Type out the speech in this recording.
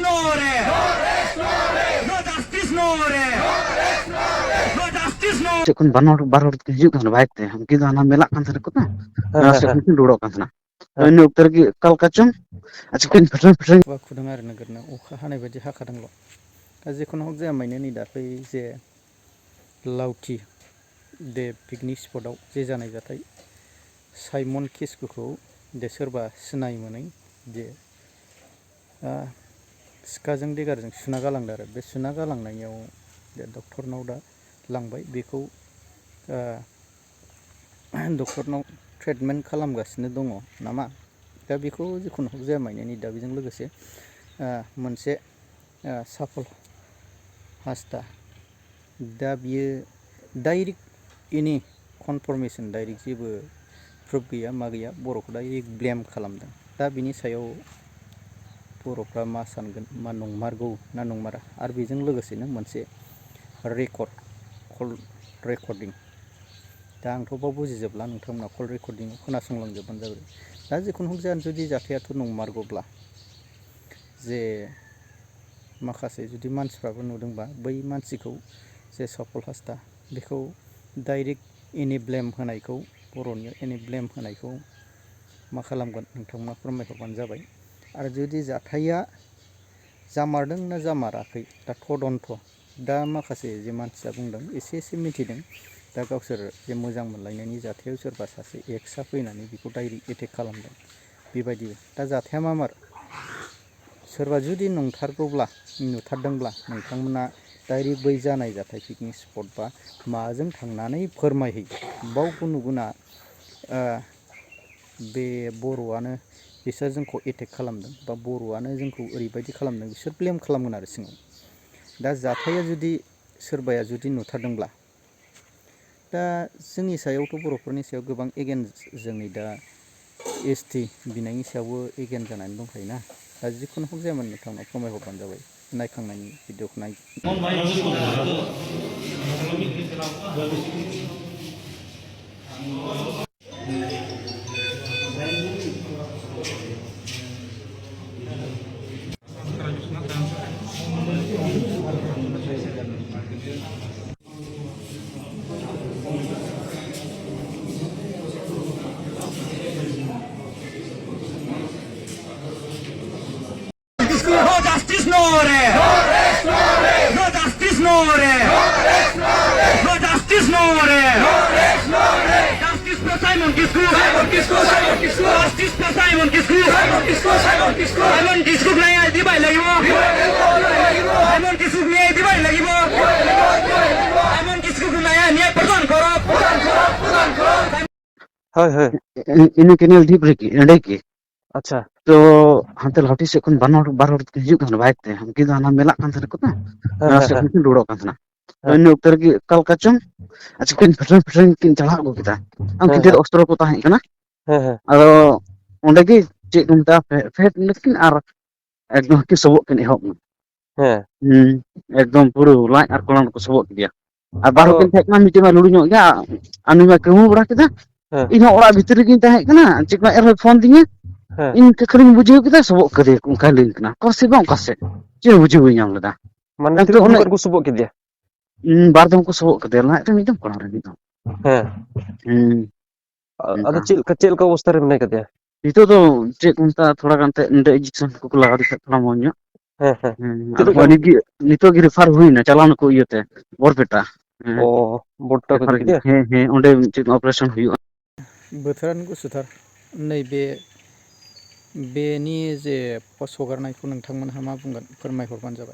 no rest. No rest, no rest. No justice, no rest. No rest, no rest. No justice, no. Cekun baru hijuk kan baik teh. Mungkin anak melak kan sana kota. Mungkin duduk kan sana. Ini ukter ki kal kacung. Cekun pesan. बा खुदों आरो नोगोरनो अखा हानाय बायदि हाखादोंल' दा जेखुनु हक जाया माने नै दाख्लै जे लावथि दे पिकनिक स्पटआव जे जानाय जाथाय साइमन किस्कुखौ दे सोरबा सिनाय मोनै जे सिखाजों देगारजों सुना गालांदों आरो बे सुना गालांनायाव दे डक्टरनाव दा लांबाय बेखौ डक्टरनाव ट्रिटमेन्ट खालामगासिनो दङ नामा दा बेखौ जिखुनु हक जाया माने दा बेजों लोगोसे मोनसे साफल हास्ता दा बियो डाइरेक्ट एनि कनफार्मेसन डाइरेक्ट जेबो प्रुफ गैया मा गैया बर'खौ डाइरेक्ट ब्लेम खालामदों दा बिनि सायाव बर'फ्रा मा सानगोन मा नंमारगौ ना नंमारा आरो बेजों लोगोसेनो मोनसे कल रेकर्डिं दा आंथ' बाव बुजिजोबला नोंथांमोना कल रेकर्डिंआव खोनासंलांजोबबानो जाबाय दा जिखुनु हक जाया जुदि जाथायाथ' नंमारगौब्ला जे माखासे जुदि मानसिफ्राबो नुदोंबा बै मानसिखौ जे सफल हास्ता बेखौ डाइरेक्ट एनि ब्लेम होनायखौ बर'नि एनि ब्लेम होनायखौ मा खालामगोन नोंथांमोना फोरमायहरबानो जाबाय आरो जुदि जाथाया जामारदों ना जामाराखै दा तदन्थ दा माखासे जे मानसिया बुंदों एसे मिथिदों दा गावसोर जे मोजां मोनलायनायनि जाथायाव सोरबा सासे एक्सआ फैनानै बेखौ डाइरेक्ट एटेक खालामदों बेबायदि दा जाथाया मामार सोरबा जुदि नंथारगौब्ला नुथारदोंब्ला नोंथांमोना डाइरेक्ट बै जानाय जाथाय पिकनिक स्पट बा माजों थांनानै फोरमायहैयो बाव गुना बे बर'आनो बिसोर जोंखौ एटेक खालामदों बा बर'आनो जोंखौ ओरैबायदि खालामदों बिसोर ब्लेम खालामगोन आरो सिङाव दा जाथाया जुदि सोरबाया जुदि नुथारदोंब्ला दा जोंनि सायावथ' बर'फोरनि सायाव गोबां एगेन्स्ट जोंनि दा एसटि बिनायनि सायावबो एगेन्स्ट जानानै दंखायोना दा जिखुनु हक जायामोन नोंथांनाव फोरमायहरबानो जाबाय नायखांनायनि भिडिअखौ नाय No justice, no rest. No rest, no rest. No justice, no rest. No rest, no rest. No justice, no rest. No rest, no rest. Justice for Saimon kiskuch. Saimon kiskuch. Saimon kiskuch. Justice for Saimon kiskuch. Saimon kiskuch. Saimon kiskuch. Saimon kiskuch naya dibai lagibo. Saimon kiskuch naya dibai lagibo. Saimon kiskuch naya niya pardon koro. Pardon koro. Hai. Ini kenal di break ki. अच्छा तो hantar hati sekun baru hijuk kan baik teh. Mungkin anak melak kan sana kota. Mungkin duduk kan sana. Ini ukter ki kal kacung. Cekun pesan kin calak go kita. Kita ostro kota hai kana. Ado onde ki cek kumta fet lekin ar ekdom ki sobok kin ehok. Ekdom puru lain ar kolan ko sobok dia. Ar baru kin tek man miti ma lulu nyok ya. Anu ma kemu berak kita. Ino orang bitir gini tahu kana. Cek ma er phone tinya. In kekering bujuk kita sobok kerja kungkalin kena. Kose bang kose. Cuma bujuk yang leda. Mana itu bukan ku sebut gitu ya? Bardam ku sobok kerja lah. Itu minum kurang lebih tu. Ada kecil kau ustar mana gitu ya? Itu tu cek kunta thoda kan teh nda injection ku laga di thoda monyo. Itu lagi refer hui na chalan ku iyo teh borpeta. Oh, borta ko gitu ya? Onde cek operation hui. बोथोरानो गुसुथार नैबे बेनि जे post हगारनायखौ नोंथांमोनहा मा बुंगोन फोरमायहरबानो जाबाय।